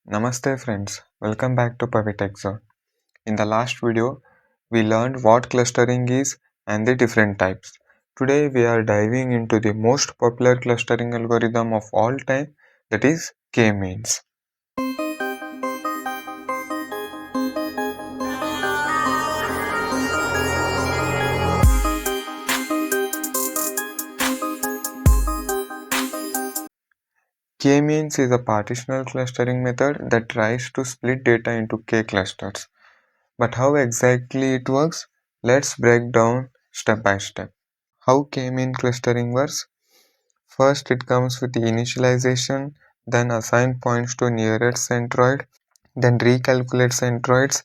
Namaste friends, welcome back to Pavi Tech Zone. In the last video, we learned what clustering is and the different types. Today we are diving into the most popular clustering algorithm of all time, that is K-means. K-means is a partitional clustering method that tries to split data into K clusters. But how exactly it works? Let's break down step by step. How K-mean clustering works? First, it comes with the initialization, then assign points to nearest centroid, then recalculate centroids,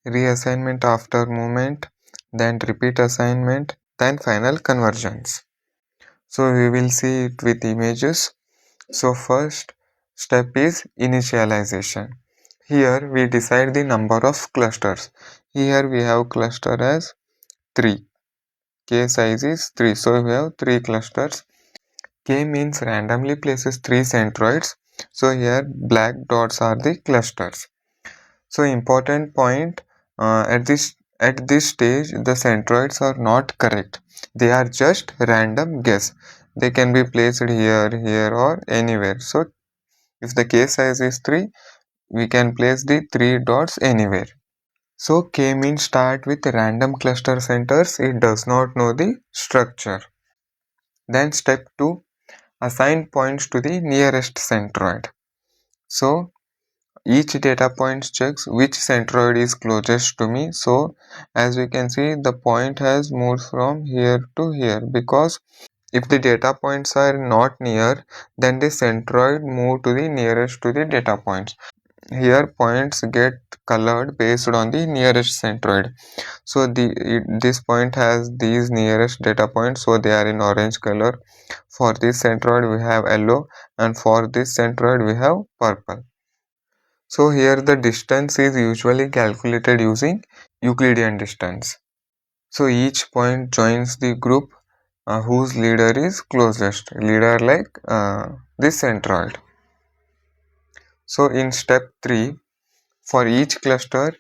reassignment after movement, then repeat assignment, then final convergence. So we will see it with images. So first step is initialization. Here we decide the number of clusters. Here we have cluster as 3. K size is 3. So we have 3 clusters. K means randomly places 3 centroids. So here black dots are the clusters. So important point, at this stage the centroids are not correct. They are just random guess. They can be placed here or anywhere. So if the K size is 3, we can place the 3 dots anywhere. So K means start with random cluster centers. It does not know the structure. Then step 2, assign points to the nearest centroid. So each data point checks which centroid is closest to me. So as we can see, the point has moved from here to here, because if the data points are not near, then the centroid move to the nearest to the data points. Here points get colored based on the nearest centroid. So this point has these nearest data points, so they are in orange color. For this centroid we have yellow, and for this centroid we have purple. So here the distance is usually calculated using Euclidean distance. So each point joins the group whose leader is closest, leader like this centroid. So in step 3, for each cluster,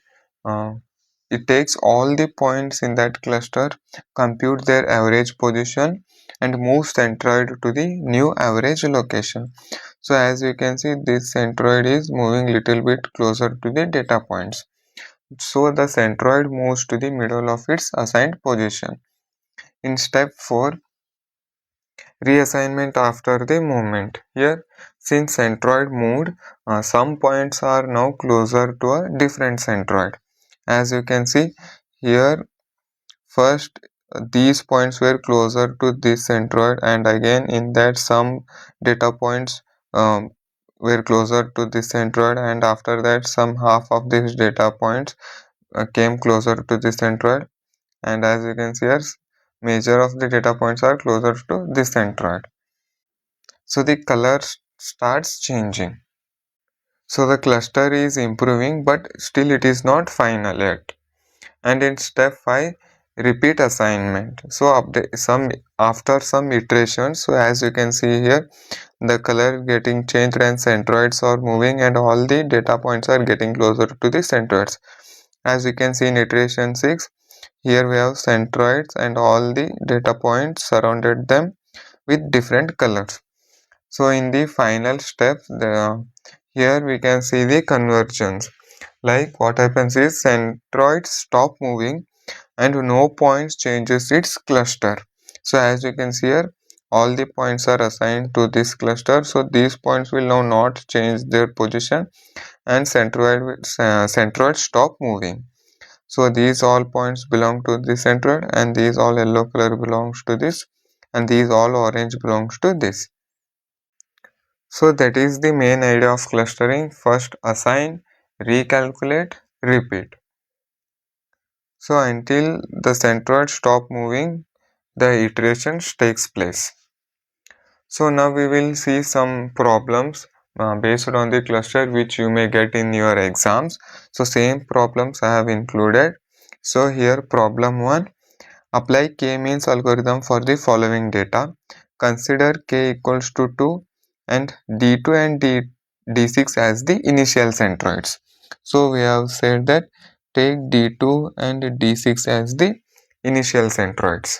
it takes all the points in that cluster, compute their average position, and move centroid to the new average location. So as you can see, this centroid is moving little bit closer to the data points. So the centroid moves to the middle of its assigned position. In step 4, reassignment after the movement. Here, since centroid moved, some points are now closer to a different centroid. As you can see here, first these points were closer to this centroid, and again in that some data points were closer to this centroid, and after that some half of these data points came closer to this centroid, and as you can see here, major of the data points are closer to this centroid. So the color starts changing. So the cluster is improving, but still it is not final yet. And in step 5, repeat assignment. So after some iterations, so as you can see here, the color getting changed and centroids are moving, and all the data points are getting closer to the centroids. As you can see in iteration 6, here we have centroids and all the data points surrounded them with different colors. So in the final step, here we can see the convergence. Like what happens is centroids stop moving and no points changes its cluster. So as you can see here, all the points are assigned to this cluster. So these points will now not change their position, and centroid stop moving. So these all points belong to this centroid, and these all yellow color belongs to this, and these all orange belongs to this. So that is the main idea of clustering. First assign, recalculate, repeat. So until the centroid stop moving, the iterations takes place. So now we will see some problems based on the cluster which you may get in your exams. So same problems I have included. So here problem 1, apply k-means algorithm for the following data. Consider k equals to 2 and d2 and D6 as the initial centroids. So we have said that take D2 and D6 as the initial centroids.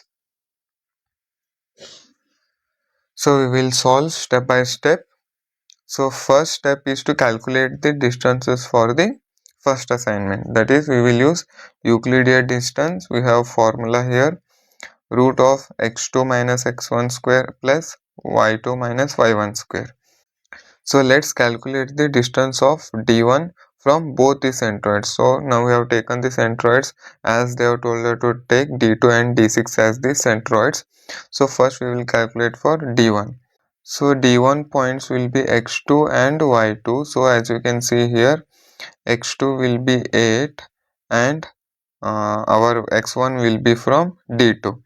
So we will solve step by step. So first step is to calculate the distances for the first assignment. That is, we will use Euclidean distance. We have formula here, root of x2 minus x1 square plus y2 minus y1 square. So let's calculate the distance of d1 from both the centroids. So now we have taken the centroids as they have told us to take d2 and d6 as the centroids. So first we will calculate for d1. So d1 points will be x2 and y2. So as you can see here, x2 will be 8 and our x1 will be from d2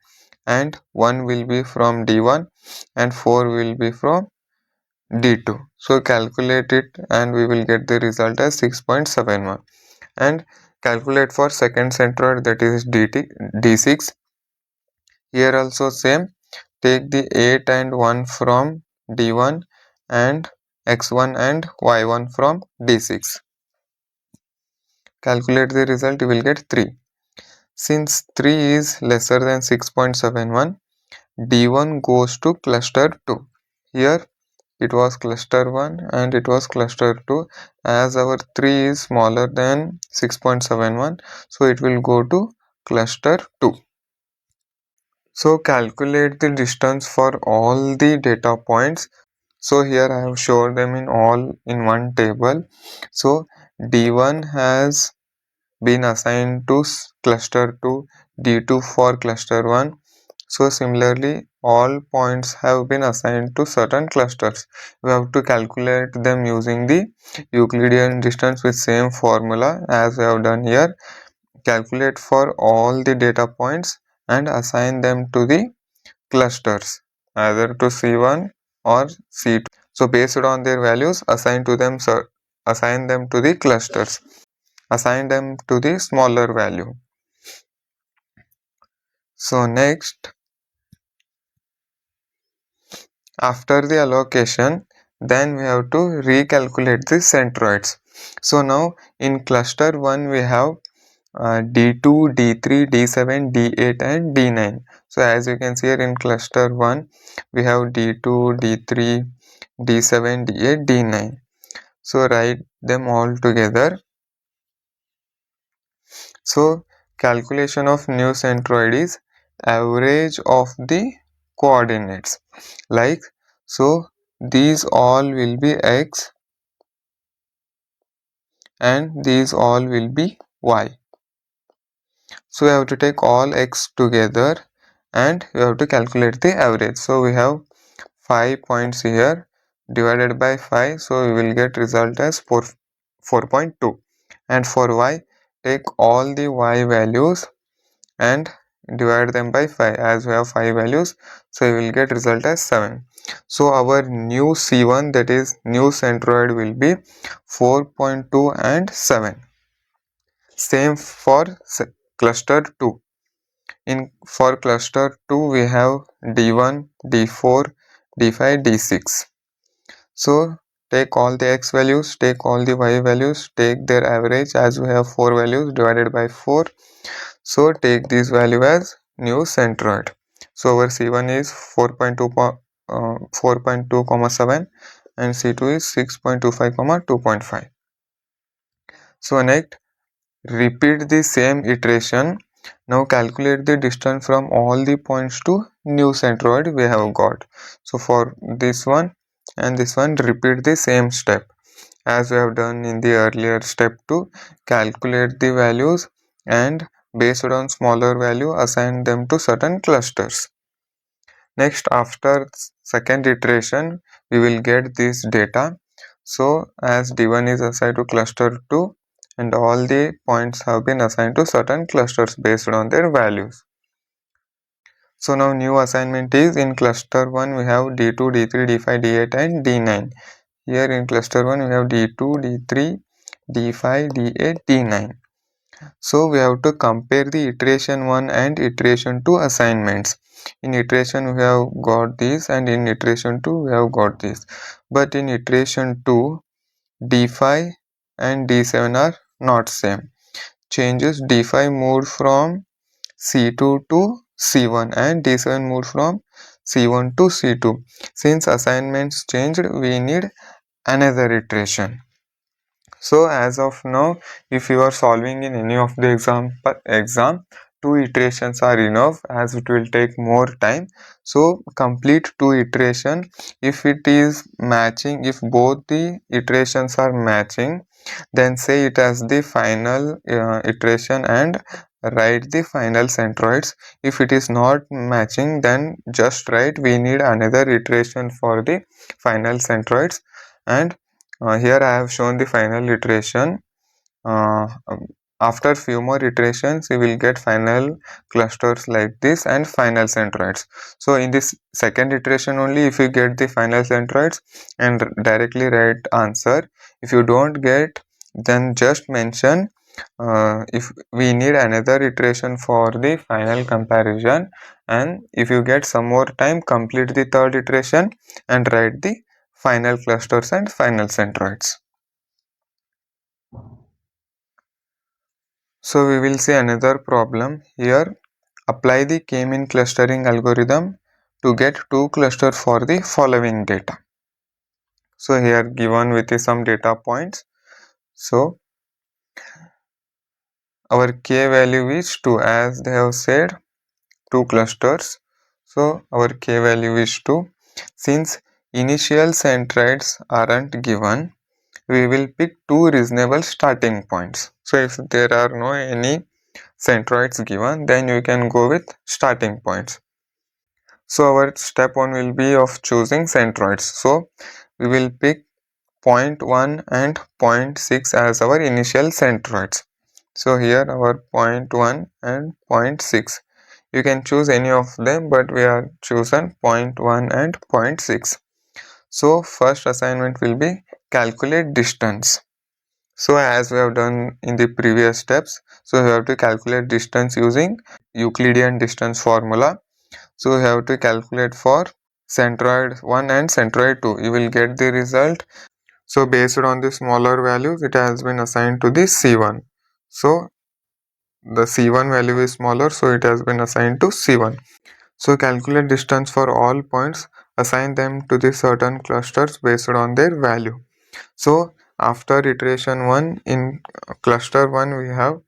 and 1 will be from d1 and 4 will be from d2. So calculate it and we will get the result as 6.71. And calculate for second centroid, that is d6. Here also same, take the 8 and 1 from d1 and x1 and y1 from d6. Calculate the result, you will get 3. Since 3 is lesser than 6.71, d1 goes to cluster 2. Here it was cluster 1 and it was cluster 2. As our 3 is smaller than 6.71, so it will go to cluster 2. So calculate the distance for all the data points. So here I have shown them in all in one table. So d1 has been assigned to cluster 2, d2 for cluster 1. So similarly, all points have been assigned to certain clusters. We have to calculate them using the Euclidean distance with same formula as we have done here. Calculate for all the data points and assign them to the clusters, either to C1 or C2. So based on their values, assign them to the clusters. Assign them to the smaller value. So next, after the allocation, then we have to recalculate the centroids. So now in cluster 1 we have D2, D3, D7, D8 and D9. So as you can see here in cluster 1 we have D2, D3, D7, D8, D9. So write them all together. So calculation of new centroid is average of the coordinates. Like, so these all will be x and these all will be y. So we have to take all x together and we have to calculate the average. So we have 5 points here divided by 5, so we will get result as 4.2. And for y, take all the y values and divide them by 5, as we have 5 values, so we will get result as 7. So our new C1, that is new centroid, will be 4.2 and 7. Same for cluster 2. For cluster 2 we have D1, D4, D5, D6. So take all the x values, take all the y values, take their average, as we have 4 values divided by 4. So take this value as new centroid. So our C1 is 4.2, 7 and C2 is 6.25, 2.5. So next, repeat the same iteration. Now calculate the distance from all the points to new centroid we have got. So for this one and this one, repeat the same step as we have done in the earlier step 2. Calculate the values and based on smaller value assign them to certain clusters. Next, after second iteration we will get this data. So as D1 is assigned to cluster 2 and all the points have been assigned to certain clusters based on their values. So now new assignment is in cluster 1 we have D2, D3, D5, D8 and D9. Here in cluster 1 we have D2, D3, D5, D8, D9. So we have to compare the iteration 1 and iteration 2 assignments. In iteration we have got this and in iteration 2 we have got this. But in iteration 2 D5 and D7 are not same. Changes: D5 moved from C2 to C1 and D7 moved from C1 to C2. Since assignments changed, we need another iteration. So as of now, if you are solving in any of the exam, two iterations are enough as it will take more time. So complete two iteration. If it is matching, if both the iterations are matching, then say it as the final iteration and write the final centroids. If it is not matching, then just write we need another iteration for the final centroids. And here I have shown the final iteration. Uh, um, After few more iterations, we will get final clusters like this and final centroids. So in this second iteration only, if you get the final centroids and directly write answer. If you don't get, then just mention if we need another iteration for the final comparison, and if you get some more time, complete the third iteration and write the final clusters and final centroids. So we will see another problem here. Apply the k-mean clustering algorithm to get two clusters for the following data. So here given with some data points. So our k value is 2, as they have said, two clusters. So our k value is 2. Since initial centroids aren't given, we will pick two reasonable starting points. So if there are no any centroids given, then you can go with starting points. So our step 1 will be of choosing centroids. So we will pick 0.1 and 0.6 as our initial centroids. So here our 0.1 and 0.6. You can choose any of them, but we are chosen 0.1 and 0.6. So first assignment will be calculate distance. So as we have done in the previous steps, so we have to calculate distance using Euclidean distance formula. So we have to calculate for centroid 1 and centroid 2. You will get the result. So based on the smaller values, it has been assigned to the C1. So the C1 value is smaller, so it has been assigned to C1. So calculate distance for all points, assign them to the certain clusters based on their value. So after iteration 1, in cluster 1 we have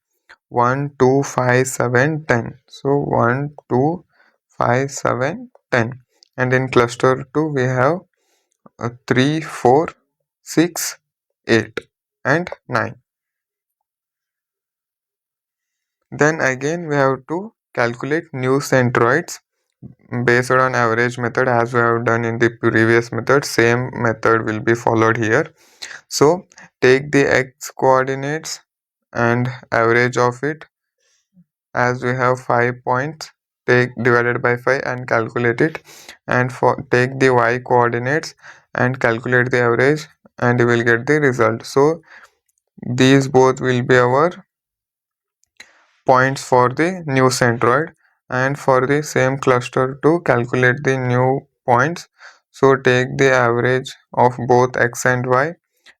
1, 2, 5, 7, 10. So 1, 2, 5, 7, 10. And in cluster 2 we have 3, 4, 6, 8 and 9. Then again we have to calculate new centroids based on average method, as we have done in the previous method. Same method will be followed here. So take the x coordinates and average of it, as we have 5 points, take divided by 5 and calculate it, and for take the y coordinates and calculate the average, and you will get the result. So these both will be our points for the new centroid, and for the same cluster to calculate the new points, so take the average of both x and y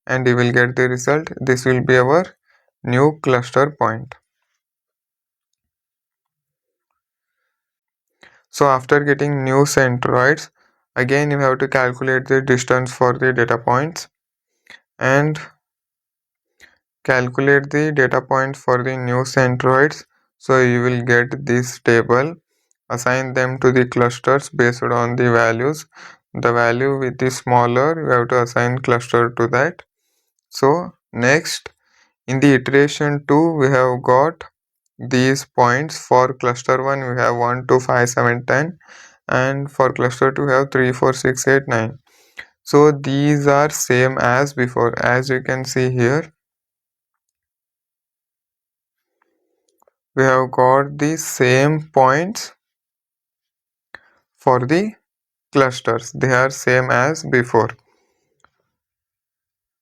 and you will get the result. This will be our new cluster point. So after getting new centroids, again you have to calculate the distance for the data points and calculate the data points for the new centroids. So you will get this table, assign them to the clusters based on the values. The value with the smaller, you have to assign cluster to that. So next, in the iteration 2, we have got these points. For cluster 1 we have 1, 2, 5, 7, 10, and for cluster 2 we have 3, 4, 6, 8, 9. So these are same as before. As you can see here, we have got the same points for the clusters. They are same as before.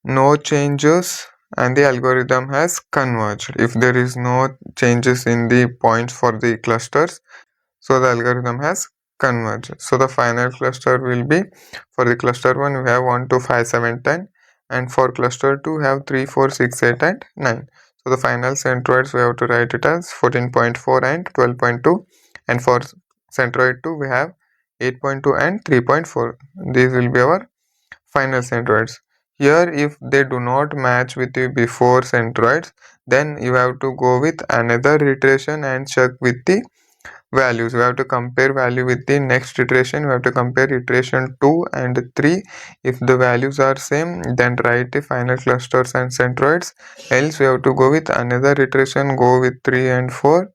No changes, and the algorithm has converged. If there is no changes in the points for the clusters, so the algorithm has converged. So the final cluster will be, for the cluster 1 we have 1, 2, 5, 7, 10, and for cluster 2 we have 3, 4, 6, 8 and 9. So the final centroids we have to write it as 14.4 and 12.2, and for centroid 2 we have 8.2 and 3.4. These will be our final centroids. Here if they do not match with the before centroids, then you have to go with another iteration and check with the values. We have to compare value with the next iteration. We have to compare iteration 2 and 3. If the values are same, then write the final clusters and centroids. Else we have to go with another iteration, go with 3 and 4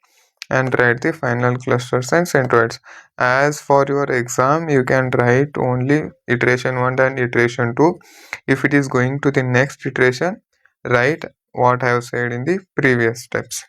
and write the final clusters and centroids. As for your exam, you can write only iteration 1 and iteration 2. If it is going to the next iteration, write what I have said in the previous steps.